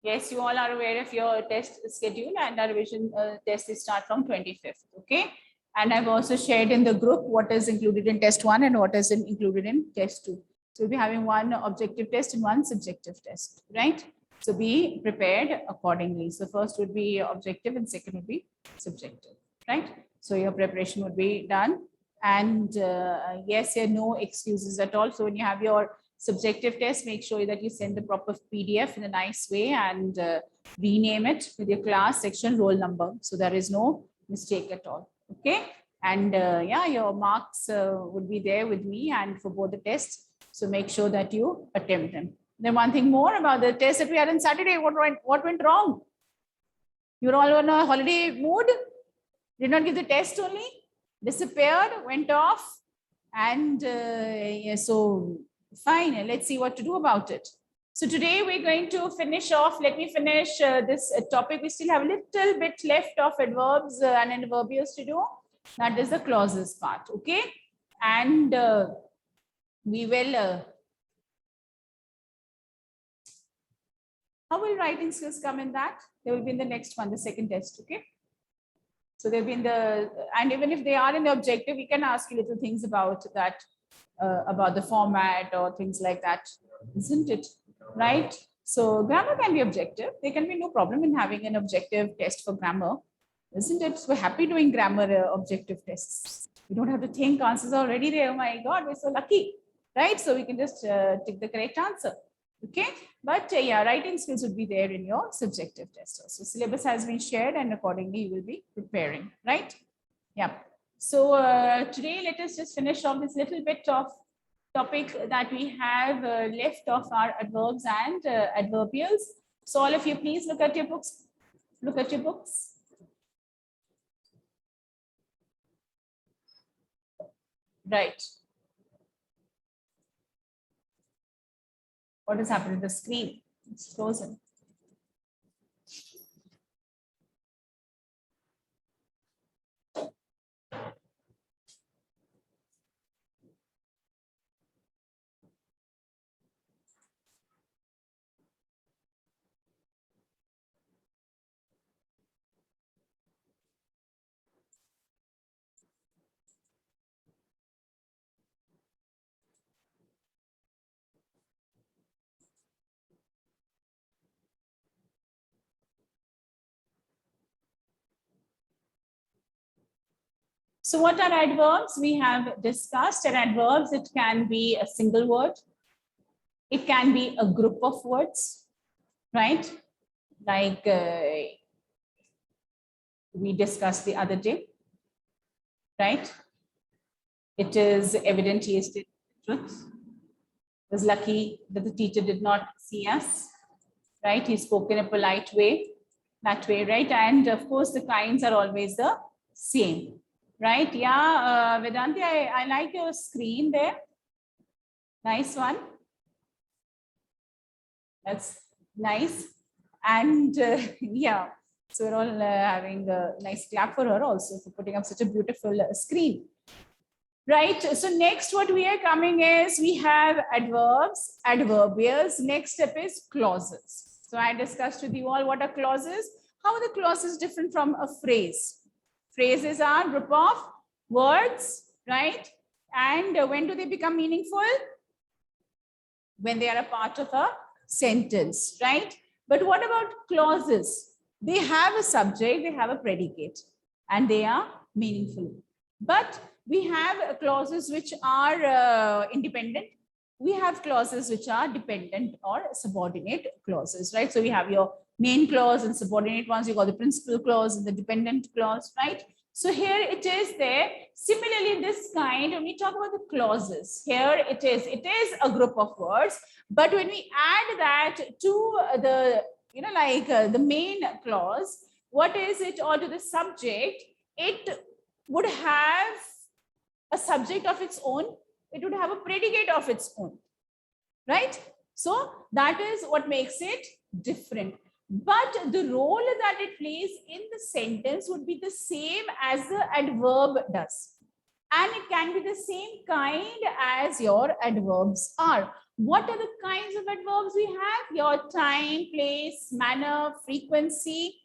Yes, you all are aware of your test schedule, and our revision test is start from 25th. Okay. And I've also shared in the group what is included in test 1 and what is included in test 2. So we'll be having one objective test and one subjective test, right? So be prepared accordingly. So first would be objective and second would be subjective, right? So your preparation would be done. And yes, there are no excuses at all. So when you have your subjective test, make sure that you send the proper PDF in a nice way and rename it with your class, section, roll number. So there is no mistake at all. Okay. And yeah, your marks would be there with me and for both the tests. So make sure that you attempt them. Then one thing more about the test that we had on Saturday, what went wrong? You're all on a holiday mood, did not give the test only, disappeared, went off. And yeah, so fine, let's see what to do about it. So today we're going to finish off. Let me finish this topic. We still have a little bit left of adverbs and adverbials to do. That is the clauses part, okay? And we will, how will writing skills come in that? They will be in the next one, the second test, okay? So they've been and even if they are in the objective, we can ask you little things about that, about the format or things like that, isn't it? Right? So grammar can be objective. There can be no problem in having an objective test for grammar, isn't it? So we're happy doing grammar objective tests. We don't have to think, answers are already there. Oh my God, we're so lucky, right? So we can just take the correct answer. Okay, but yeah, writing skills would be there in your subjective test. So syllabus has been shared and accordingly you will be preparing, right? Yeah. So today let us just finish off this little bit of topic that we have left of our adverbs and adverbials. So all of you, please look at your books. Look at your books. Right. What has happened to the screen? It's frozen. So what are adverbs? We have discussed, and adverbs, it can be a single word. It can be a group of words, right? Like we discussed the other day, right? It is evident he is the truth. It was lucky that the teacher did not see us, right? He spoke in a polite way, that way, right? And of course, the kinds are always the same. Right? Yeah, Vedanti, I like your screen there. Nice one. That's nice. And yeah, so we're all having a nice clap for her also for putting up such a beautiful screen. Right? So next what we are coming is we have adverbs, adverbials. Next step is clauses. So I discussed with you all what are clauses. How are the clauses different from a phrase? Phrases are a group of words, right? And when do they become meaningful? When they are a part of a sentence, right? But what about clauses? They have a subject, they have a predicate, and they are meaningful. But we have clauses which are independent. We have clauses which are dependent or subordinate clauses, right? So we have your main clause and subordinate ones. You got the principal clause and the dependent clause, right? So here it is there. Similarly, this kind, when we talk about the clauses, here it is a group of words. But when we add that to the, the main clause, what is it, or to the subject, it would have a subject of its own. It would have a predicate of its own, right? So that is what makes it different. But the role that it plays in the sentence would be the same as the adverb does. And it can be the same kind as your adverbs are. What are the kinds of adverbs we have? Your time, place, manner, frequency,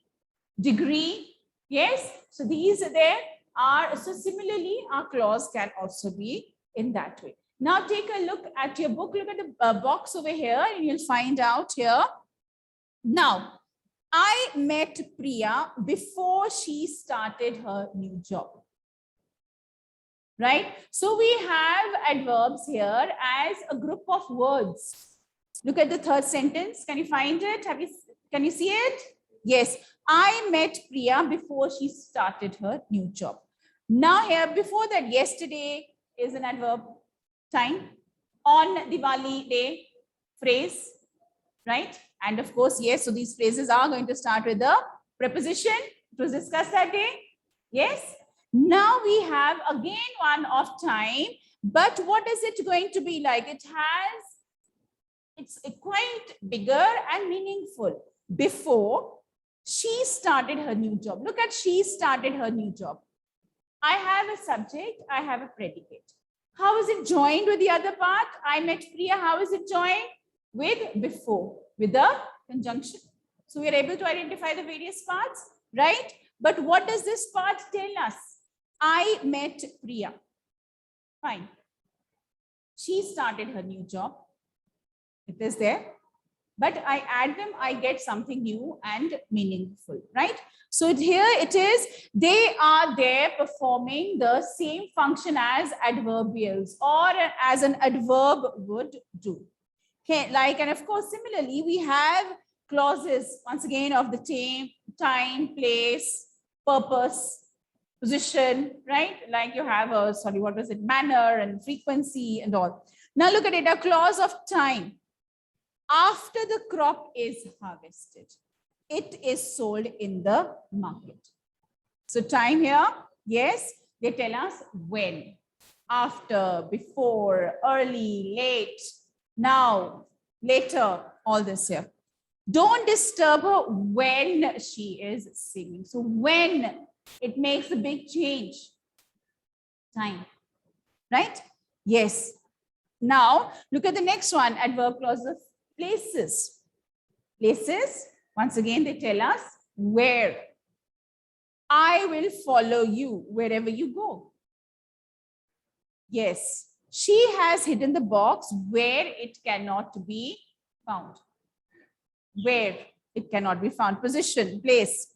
degree. Yes. So these are there are. So similarly, our clause can also be in that way. Now take a look at your book. Look at the box over here and you'll find out here. Now, I met Priya before she started her new job. Right? So we have adverbs here as a group of words. Look at the third sentence. Can you find it? Can you see it? Yes. I met Priya before she started her new job. Now here, before that, yesterday is an adverb. Time. On Diwali day, phrase. Right? And of course, yes. So these phrases are going to start with the preposition. It was discussed that day. Yes. Now we have again one of time, but what is it going to be like? It's quite bigger and meaningful. Before she started her new job. Look at she started her new job. I have a subject, I have a predicate. How is it joined with the other part? I met Priya. How is it joined? With before, with the conjunction. So we are able to identify the various parts, right? But what does this part tell us? I met Priya. Fine. She started her new job. It is there. But I add them, I get something new and meaningful, right? So here it is, they are there performing the same function as adverbials or as an adverb would do. Okay, like, and of course, similarly, we have clauses, once again, of the time, place, purpose, position, right? Like you have a, manner and frequency and all. Now look at it, a clause of time. After the crop is harvested, it is sold in the market. So time here, yes, they tell us when, after, before, early, late, now, later, all this here. Don't disturb her when she is singing. So when, it makes a big change. Time, right? Yes. Now, look at the next one, adverb clause of places. Places, once again, they tell us where. I will follow you wherever you go. Yes. She has hidden the box where it cannot be found. Where it cannot be found. Position, place,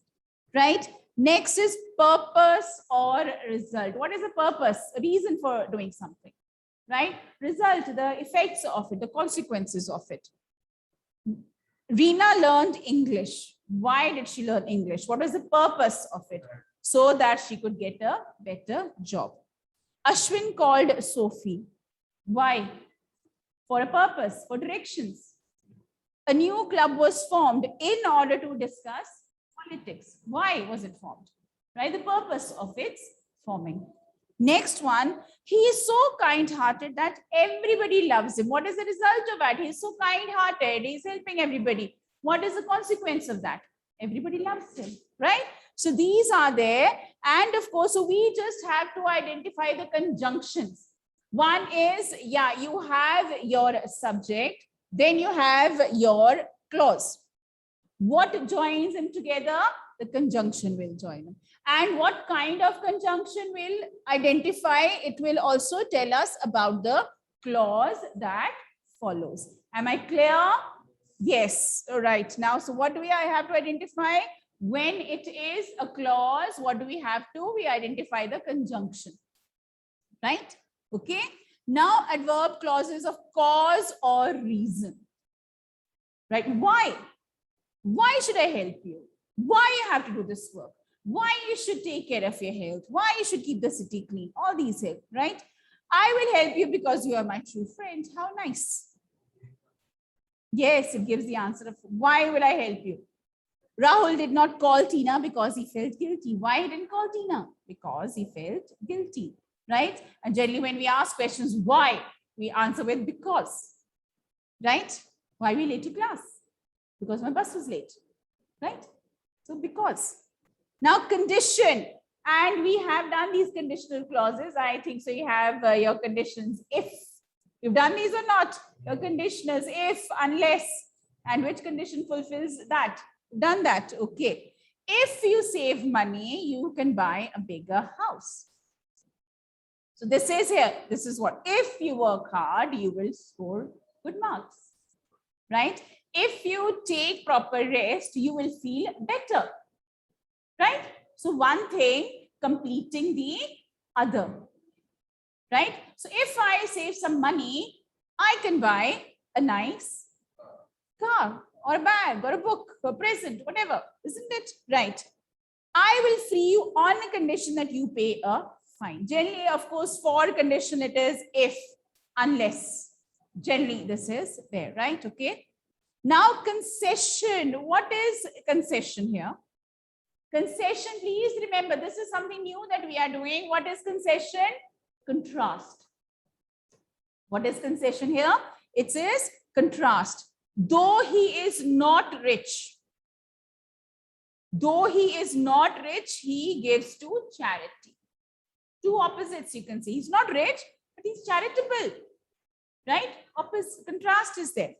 right? Next is purpose or result. What is the purpose? A reason for doing something, right? Result, the effects of it, the consequences of it. Reena learned English. Why did she learn English? What was the purpose of it? So that she could get a better job. Ashwin called Sophie. Why? For a purpose, for directions. A new club was formed in order to discuss politics. Why was it formed? Right? The purpose of its forming. Next one, he is so kind-hearted that everybody loves him. What is the result of that? He is so kind-hearted. He is helping everybody. What is the consequence of that? Everybody loves him, right? So these are there. And of course, so we just have to identify the conjunctions. One is, yeah, you have your subject, then you have your clause. What joins them together? The conjunction will join them. And what kind of conjunction will identify? It will also tell us about the clause that follows. Am I clear? Yes. All right. Now, so what do I have to identify? When it is a clause, what do we have to? We identify the conjunction, right? Okay. Now, adverb clauses of cause or reason, right? Why? Why should I help you? Why you have to do this work? Why you should take care of your health? Why you should keep the city clean? All these help, right? I will help you because you are my true friend. How nice. Yes, it gives the answer of why will I help you? Rahul did not call Tina because he felt guilty. Why he didn't call Tina? Because he felt guilty, right? And generally when we ask questions, why? We answer with because, right? Why we late to class? Because my bus was late, right? So because. Now condition, and we have done these conditional clauses. I think so you have your conditions. If You've done these or not? Your conditionals, if, unless, and which condition fulfills that? Done that, okay. If you save money, you can buy a bigger house. So this is here, this is what, if you work hard, you will score good marks, right? If you take proper rest, you will feel better, right? So one thing completing the other, right? So if I save some money, I can buy a nice car or a bag or a book or a present, whatever, isn't it? Right. I will free you on a condition that you pay a fine. Generally, of course, for condition it is if, unless. Generally, this is there, right? Okay. Now, concession. What is concession here? Concession, please remember, this is something new that we are doing. What is concession? Contrast. What is concession here? It is contrast. Though he is not rich, he gives to charity. Two opposites you can see. He's not rich, but he's charitable, right? Opposite contrast is there.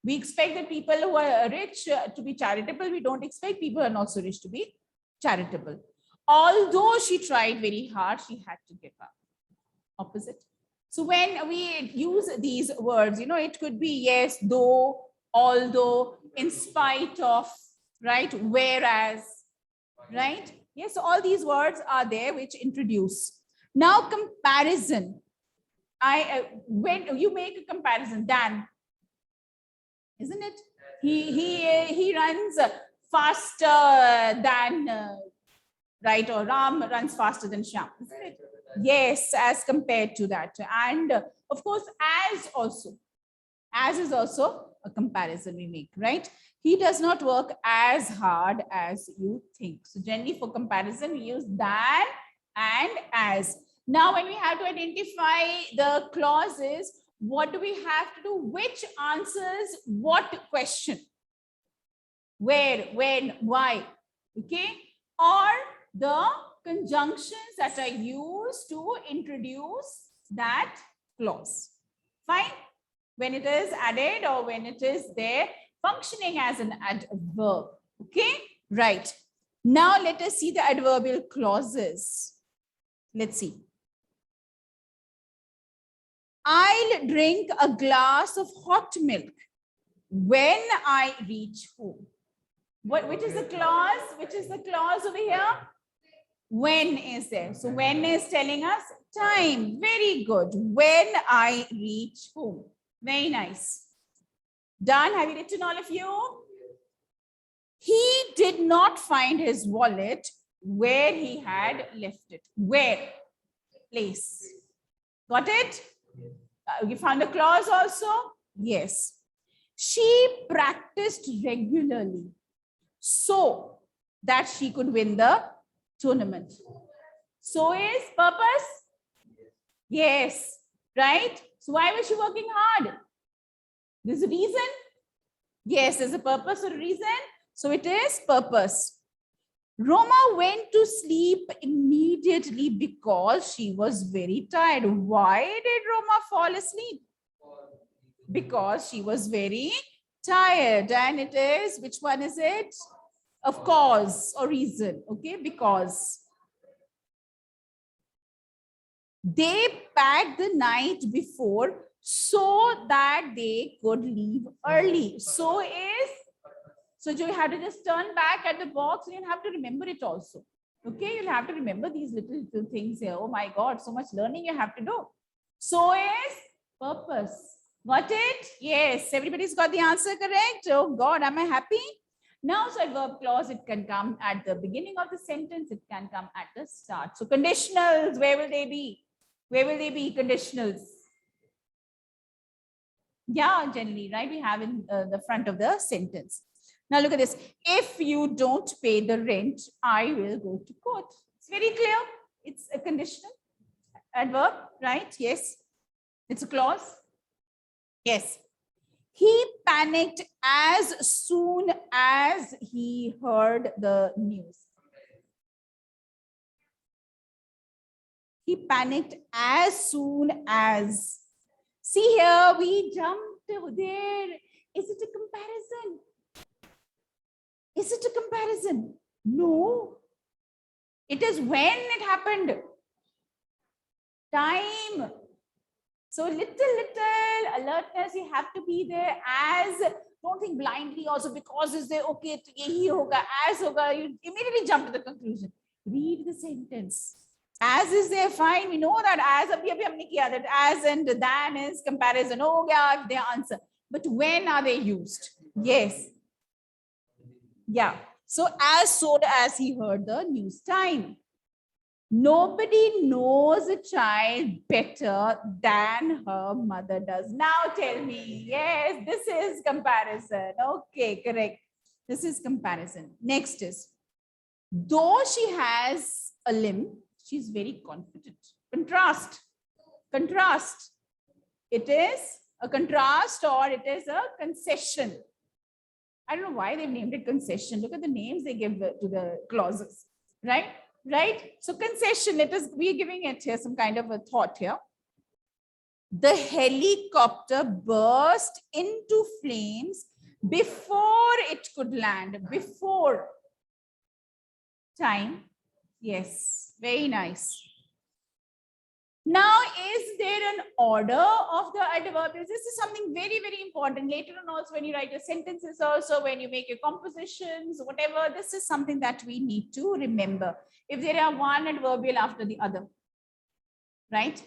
We expect that people who are rich to be charitable. We don't expect people who are not so rich to be charitable. Although she tried very hard, she had to give up. Opposite. So when we use these words, you know, it could be yes, though, although, in spite of, right? Whereas, right? Yes, so all these words are there which introduce. Now, comparison. When you make a comparison, Dan, isn't it? He runs faster than, right? Or Ram runs faster than Shyam, isn't it? Yes, as compared to that. And of course, as is also a comparison we make, right? He does not work as hard as you think. So generally for comparison, we use than and as. Now, when we have to identify the clauses, what do we have to do? Which answers what question? Where, when, why, okay? Or the conjunctions that are used to introduce that clause. Fine? When it is added or when it is there, functioning as an adverb. Okay? Right. Now let us see the adverbial clauses. Let's see. I'll drink a glass of hot milk when I reach home. Which is the clause? Which is the clause over here? When is there? So when is telling us time. Very good. When I reach home. Very nice. Done. Have you written all of you? He did not find his wallet where he had left it. Where? Place. Got it? You found a clause also? Yes. She practiced regularly so that she could win the tournament. So is purpose? Yes. Right? So why was she working hard? There's a reason? Yes, there's a purpose or a reason. So it is purpose. Roma went to sleep immediately because she was very tired. Why did Roma fall asleep? Because she was very tired. And it is, which one is it? Of cause or reason. Okay, because. They packed the night before so that they could leave early. So you have to just turn back at the box and you have to remember it also. Okay, you'll have to remember these little things here. Oh my God, so much learning you have to do. So is purpose. Got it? Yes, everybody's got the answer correct. Oh God, am I happy? Now, so adverb clause, it can come at the beginning of the sentence. It can come at the start. So conditionals, where will they be? Where will they be, conditionals? Yeah, generally, right? We have in the front of the sentence. Now look at this. If you don't pay the rent, I will go to court. It's very clear. It's a conditional adverb, right? Yes. It's a clause. Yes. He panicked as soon as he heard the news. He panicked as soon as. See here, we jumped over there. Is it a comparison? Is it a comparison? No. It is when it happened. Time. So little alertness, you have to be there. As, don't think blindly also because is there, okay, yehi hoga, as hoga, you immediately jump to the conclusion. Read the sentence. As is there, fine. We know that as, abhi humne kiya, that as and than is comparison. Oh, yeah, their answer. But when are they used? Yes. Yeah. So as soon as he heard the news, time. Nobody knows a child better than her mother does. Now tell me, yes, this is comparison. Okay, correct. This is comparison. Next is, though she has a limb, she's very confident. Contrast. Contrast. It is a contrast or it is a concession. I don't know why they've named it concession. Look at the names they give to the clauses, right? Right? So concession, we're giving it here some kind of a thought here. The helicopter burst into flames before it could land. Before. Time. Yes, very nice. Now, is there an order of the adverbials? This is something very, very important. Later on also when you write your sentences also, when you make your compositions, whatever, this is something that we need to remember. If there are one adverbial after the other, right?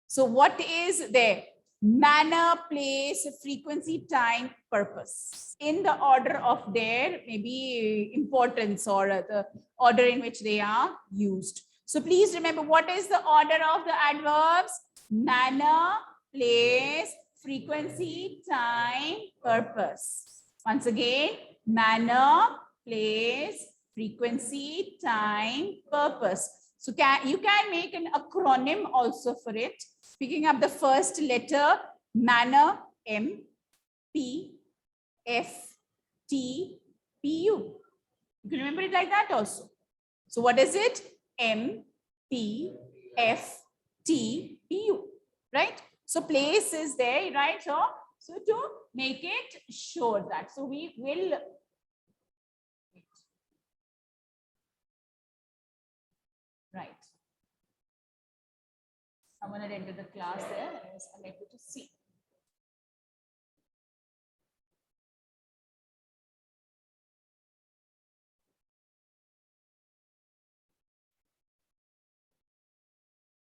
So what is there? Manner, place, frequency, time, purpose. In the order of their maybe importance or the order in which they are used. So please remember, what is the order of the adverbs? Manner, place, frequency, time, purpose. Once again, manner, place, frequency, time, purpose. So you can make an acronym also for it. Picking up the first letter, manner, M, P, F, T, P, U. You can remember it like that also. So what is it? M, P, F, T, P, U, right? So place is there, right? So to make it sure that, so we will, right. I'm going to enter the class there. I'm able to see.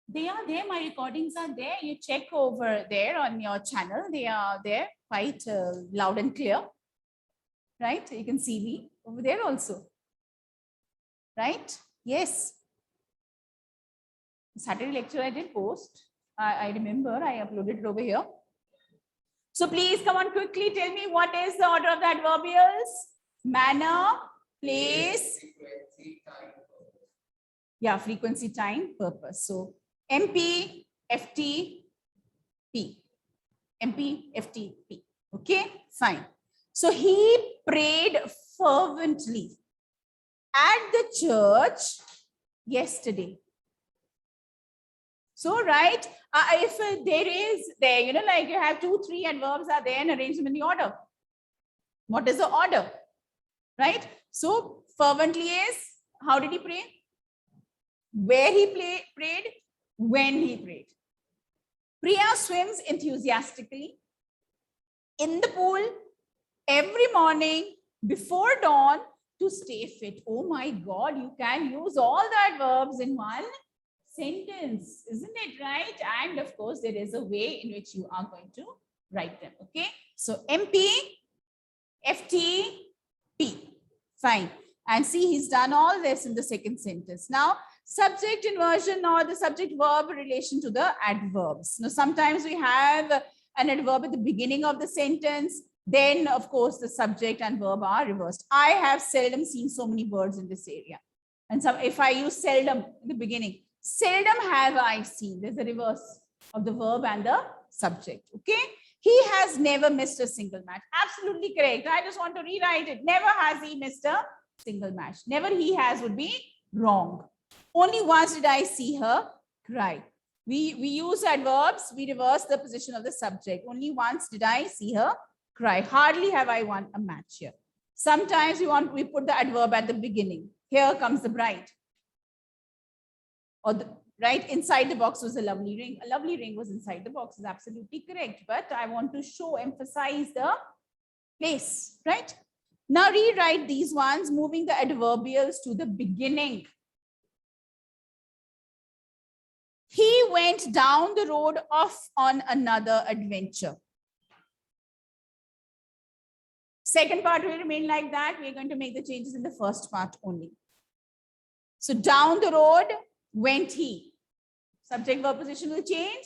They are there. My recordings are there. You check over there on your channel. They are there quite loud and clear. Right? You can see me over there also. Right? Yes. Saturday lecture I did post. I remember I uploaded it over here. So please come on quickly. Tell me what is the order of the adverbials? Manner, place. Yeah, frequency, time, purpose. So MP, FT, P. MP, FT, P. Okay, fine. So he prayed fervently at the church yesterday. So, right, if there is there, you know, like you have 2, 3 adverbs are there and arrange them in the order. What is the order? Right? So, fervently is, how did he pray? Where he prayed? When he prayed. Priya swims enthusiastically in the pool every morning before dawn to stay fit. Oh my God, you can use all the adverbs in one sentence, isn't it, right? And of course, there is a way in which you are going to write them, okay? So MP, FT, P, fine. And see, he's done all this in the second sentence. Now, subject inversion or the subject verb relation to the adverbs. Now, sometimes we have an adverb at the beginning of the sentence. Then, of course, the subject and verb are reversed. I have seldom seen so many words in this area. And so if I use seldom in the beginning, seldom have I seen. There's a reverse of the verb and the subject. Okay. He has never missed a single match. Absolutely correct. I just want to rewrite it. Never has he missed a single match. Never he has would be wrong. Only once did I see her cry. We use adverbs, we reverse the position of the subject. Only once did I see her cry. Hardly have I won a match here. Sometimes we put the adverb at the beginning. Here comes the bride. Or right inside the box was a lovely ring. A lovely ring was inside the box is absolutely correct. But I want to emphasize the place, right? Now rewrite these ones, moving the adverbials to the beginning. He went down the road off on another adventure. Second part will remain like that. We're going to make the changes in the first part only. So down the road went he. Subject verb position will change.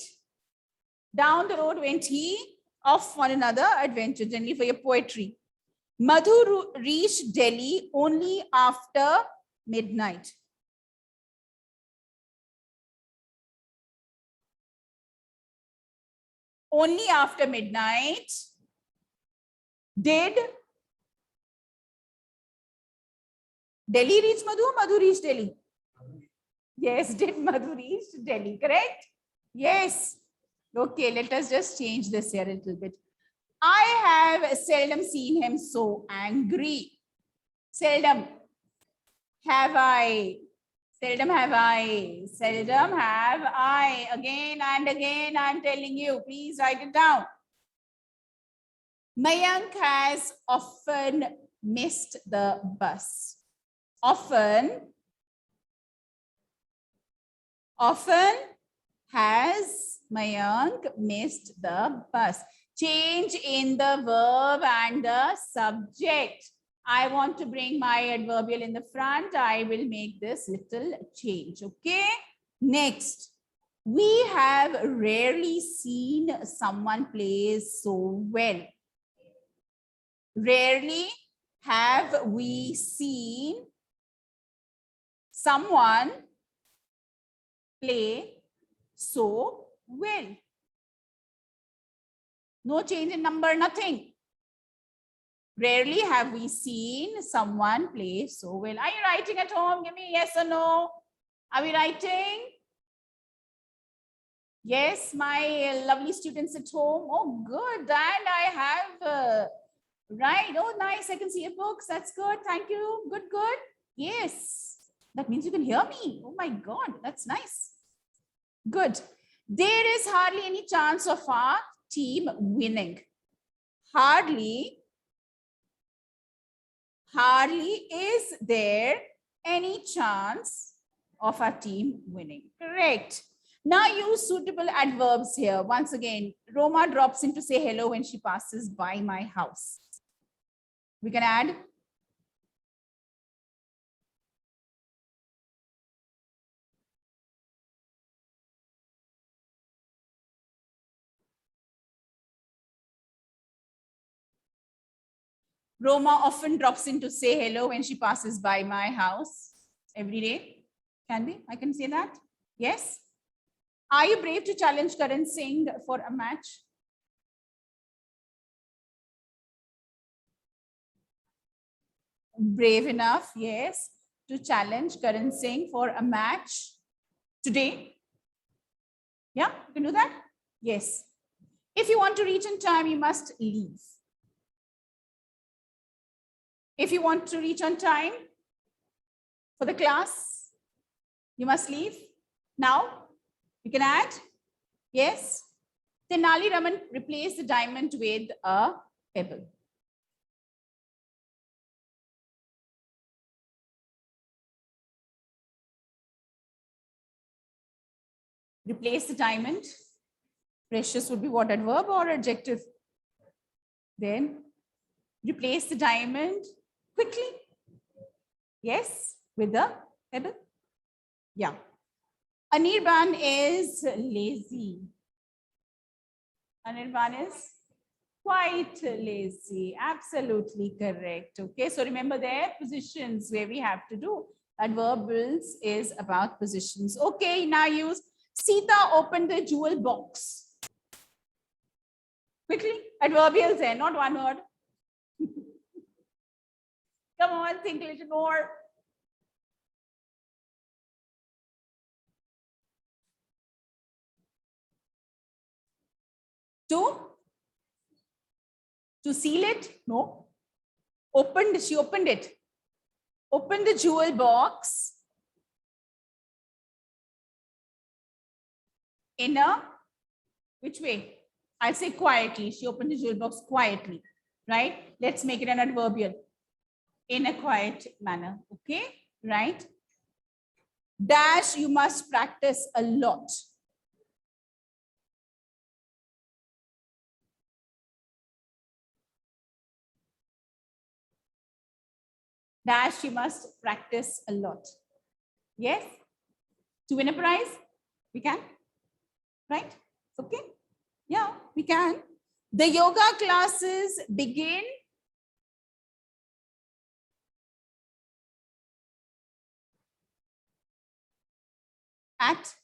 Down the road went he, off on another adventure, generally for your poetry. Madhu reached Delhi only after midnight. Only after midnight did Delhi reach Madhu or Madhu reached Delhi? Yes, did Madhu reach Delhi, correct? Yes. Okay, let us just change this here a little bit. I have seldom seen him so angry. Seldom have I. Seldom have I. Seldom have I. Again and again, I'm telling you, please write it down. Mayank has often missed the bus. Often has Mayank missed the bus. Change in the verb and the subject. I want to bring my adverbial in the front. I will make this little change. Okay. Next, we have rarely seen someone play so well. Rarely have we seen someone play so well. No change in number, nothing. Rarely have we seen someone play so well. Are you writing at home? Give me yes or no. Are we writing? Yes, my lovely students at home. Oh, good. And I have, right. Oh, nice. I can see your books. That's good. Thank you. Good, good. Yes. That means you can hear me. Oh my God. That's nice. Good. There is hardly any chance of our team winning. Hardly is there any chance of our team winning. Correct. Now use suitable adverbs here. Once again, Roma drops in to say hello when she passes by my house. We can add Roma often drops in to say hello when she passes by my house every day. Can be? I can say that. Yes. Are you brave to challenge Karan Singh for a match? Brave enough, yes, to challenge Karan Singh for a match today. Yeah, you can do that? Yes. If you want to reach in time, you must leave. If you want to reach on time for the class, you must leave now. You can add, yes. Tenali Raman replaced the diamond with a pebble. Replace the diamond. Precious would be what, adverb or adjective? Then replace the diamond quickly. Yes, with the pebble. Yeah. Anirban is lazy. Anirban is quite lazy. Absolutely correct. Okay, so remember their positions where we have to do. Adverbials is about positions. Okay, now use Sita opened the jewel box. Quickly, adverbials there, not one word. Come on, think a little more. to seal it? No. She opened it. Open the jewel box in a, which way? I'll say quietly. She opened the jewel box quietly, right? Let's make it an adverbial. In a quiet manner, okay? Right? Dash, you must practice a lot. Dash, you must practice a lot. Yes? To win a prize? We can? Right? Okay? Yeah, we can. The yoga classes begin at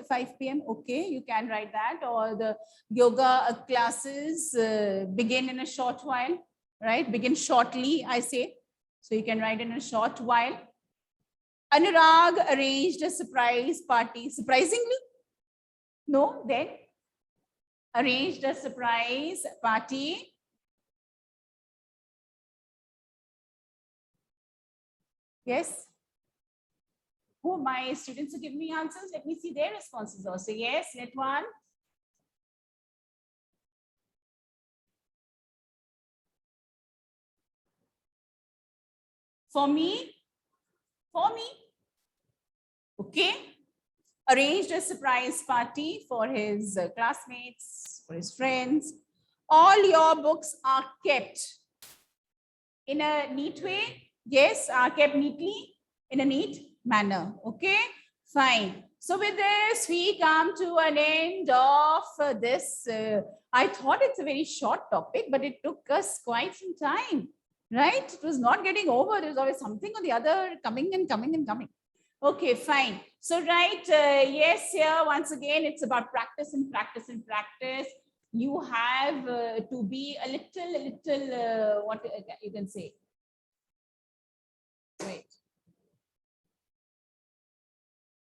5 p.m. Okay, you can write that. Or the yoga classes begin in a short while, right? Begin shortly, I say. So you can write in a short while. Anurag arranged a surprise party. Surprisingly? No, then arranged a surprise party. Yes. Oh, my students are giving me answers. Let me see their responses also. Yes, let one. For me, okay. Arranged a surprise party for his classmates, for his friends. All your books are kept in a neat way. Yes, are kept neatly in a neat manner. Okay, fine. So with this, we come to an end of this. I thought it's a very short topic, but it took us quite some time, right? It was not getting over. There was always something or the other coming and coming and coming. Okay, fine. So, right, yes, here once again, it's about practice and practice and practice. You have to be a little, what you can say,